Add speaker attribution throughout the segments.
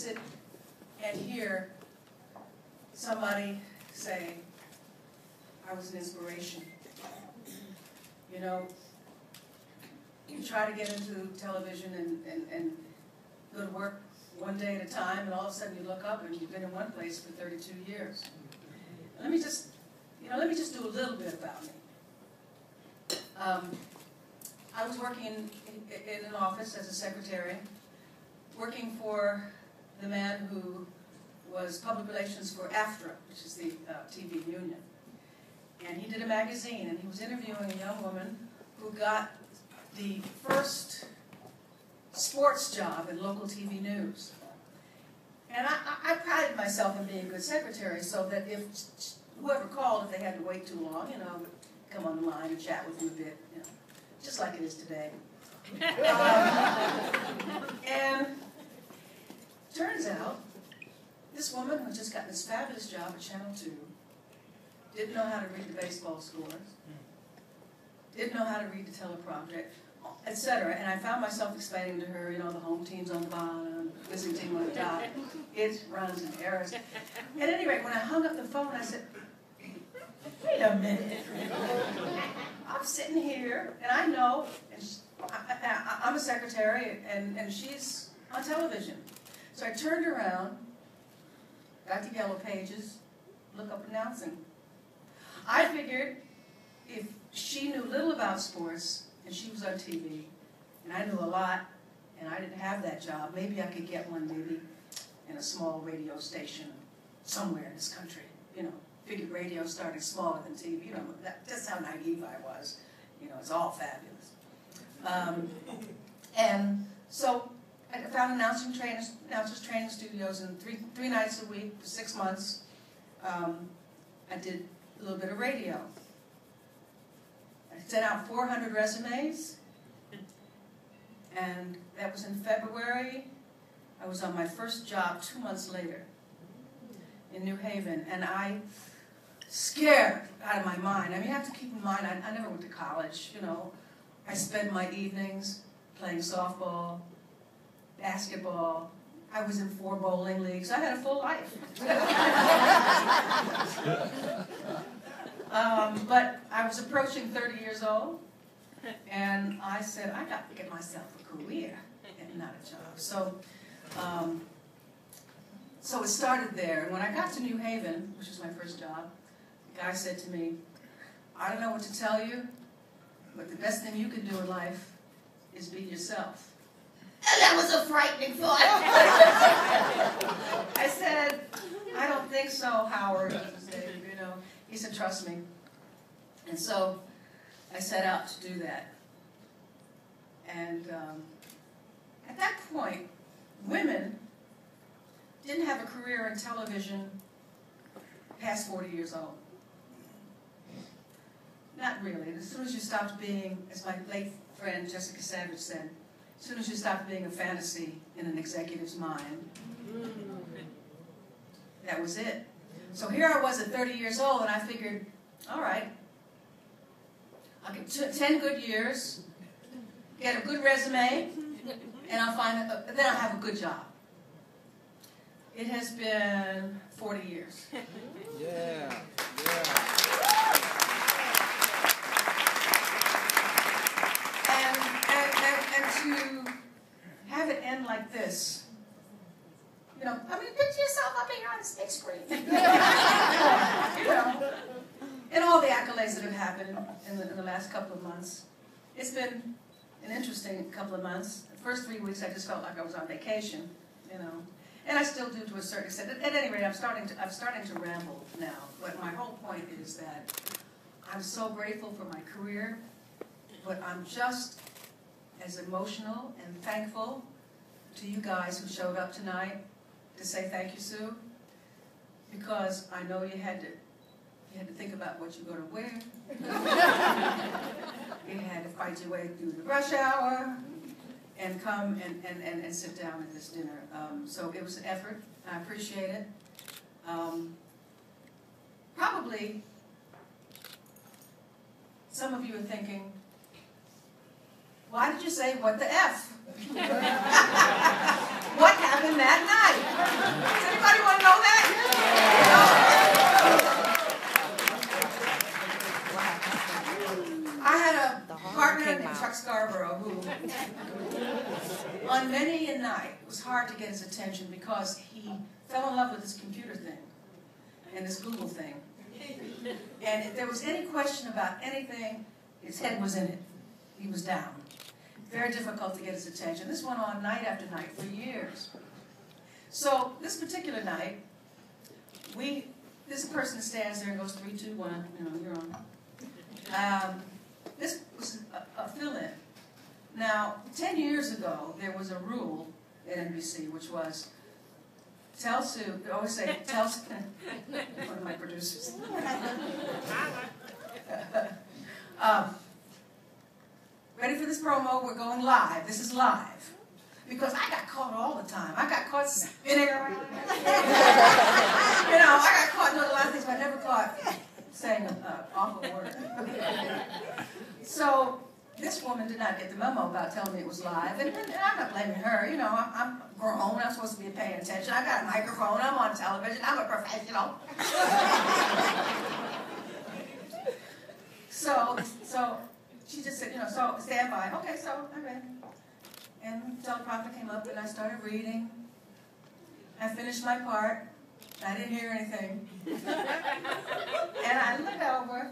Speaker 1: sit and hear somebody say, I was an inspiration. You know, you try to get into television and go to work one day at a time, and all of a sudden you look up and you've been in one place for 32 years. Let me just do a little bit about me. I was working in an office as a secretary, working for the man who was public relations for AFTRA, which is the TV union. And he did a magazine, and he was interviewing a young woman who got the first sports job in local TV news. And I prided myself in being a good secretary, so that if whoever called, if they had to wait too long, you know, I would come on the line and chat with them a bit, you know, just like it is today. And turns out, this woman who had just gotten this fabulous job at Channel 2 didn't know how to read the baseball scores, didn't know how to read the teleprompter, etc. And I found myself explaining to her, you know, the home team's on the bottom, visiting team on the top, it runs and errors. At any rate, when I hung up the phone, I said, wait a minute. I'm sitting here, and I know, and I'm a secretary, and she's on television. So I turned around, got the yellow pages, look up announcing. I figured if she knew little about sports, and she was on TV, and I knew a lot, and I didn't have that job, maybe I could get one maybe in a small radio station somewhere in this country. You know, figured radio started smaller than TV. You know, that's how naive I was. You know, it's all fabulous. And so I found announcers training studios, and three nights a week for 6 months. I did a little bit of radio. I sent out 400 resumes, and that was in February. I was on my first job 2 months later in New Haven, and I scared out of my mind. I mean, you have to keep in mind, I never went to college, you know. I spent my evenings playing softball, basketball. I was in 4 bowling leagues. I had a full life. But I was approaching 30 years old, and I said, I got to get myself a career and not a job. So it started there. And when I got to New Haven, which was my first job, the guy said to me, I don't know what to tell you, but the best thing you can do in life is be yourself. And that was a frightening thought. I said, I don't think so, Howard. You know, he said, trust me. And so I set out to do that. And at that point, women didn't have a career in television past 40 years old. Not really. As soon as you stopped being, as my late friend Jessica Savage said, as soon as you stopped being a fantasy in an executive's mind, that was it. So here I was at 30 years old, and I figured, all right, I'll get 10 good years, get a good resume, and then I'll have a good job. It has been 40 years.
Speaker 2: Yeah.
Speaker 1: And to have it end like this, you know, I mean, picture yourself up here on this big screen. You know, and all the accolades that have happened in the last couple of months. It's been an interesting couple of months. The first 3 weeks, I just felt like I was on vacation, you know. And I still do to a certain extent. At any rate, I'm starting to ramble now. But my whole point is that I'm so grateful for my career, but I'm just as emotional and thankful to you guys who showed up tonight to say thank you, Sue, because I know you had to think about what you're going to wear. You had to fight your way through the rush hour and come and sit down at this dinner. So it was an effort. I appreciate it. Probably some of you are thinking, why did you say what the F? What happened that night? on many a night, it was hard to get his attention because he fell in love with this computer thing and this Google thing. And if there was any question about anything, his head was in it. He was down. Very difficult to get his attention. This went on night after night for years. So this particular night, this person stands there and goes 3, 2, 1. You're on. This was a fill-in. Now, 10 years ago, there was a rule at NBC, which was, tell Sue, they always say, tell Sue, one of my producers. Ready for this promo? We're going live. This is live. Because I got caught all the time. I got caught spinning around. I got caught doing a lot of things, but I never caught saying an awful word. So this woman did not get the memo about telling me it was live, and I'm not blaming her. I'm grown. I'm supposed to be paying attention. I got a microphone. I'm on television. I'm a professional. So she just said, so stand by. Okay, so I'm ready. And the teleprompter came up, and I started reading. I finished my part. I didn't hear anything. And I looked over,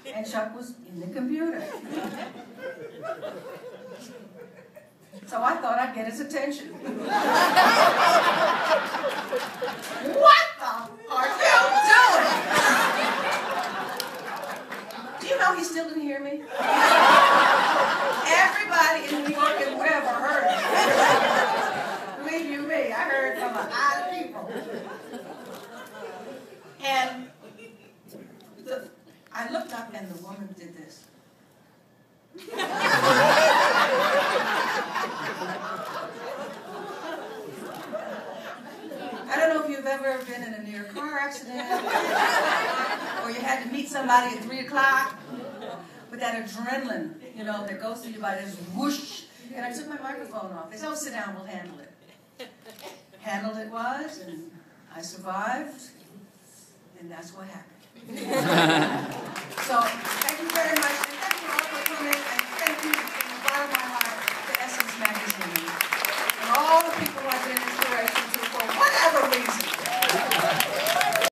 Speaker 1: and Chuck was in the computer. So I thought I'd get his attention. What the are you doing? Do you know he still didn't hear me? Everybody in New York and wherever heard it. Believe you me, I heard from a lot of people. And I looked up and the woman did this. I don't know if you've ever been in a near car accident or you had to meet somebody at 3 o'clock with that adrenaline, that goes through your body, this whoosh. And I took my microphone off. They said, oh, sit down, we'll handle it. Handled it was, and I survived, and that's what happened.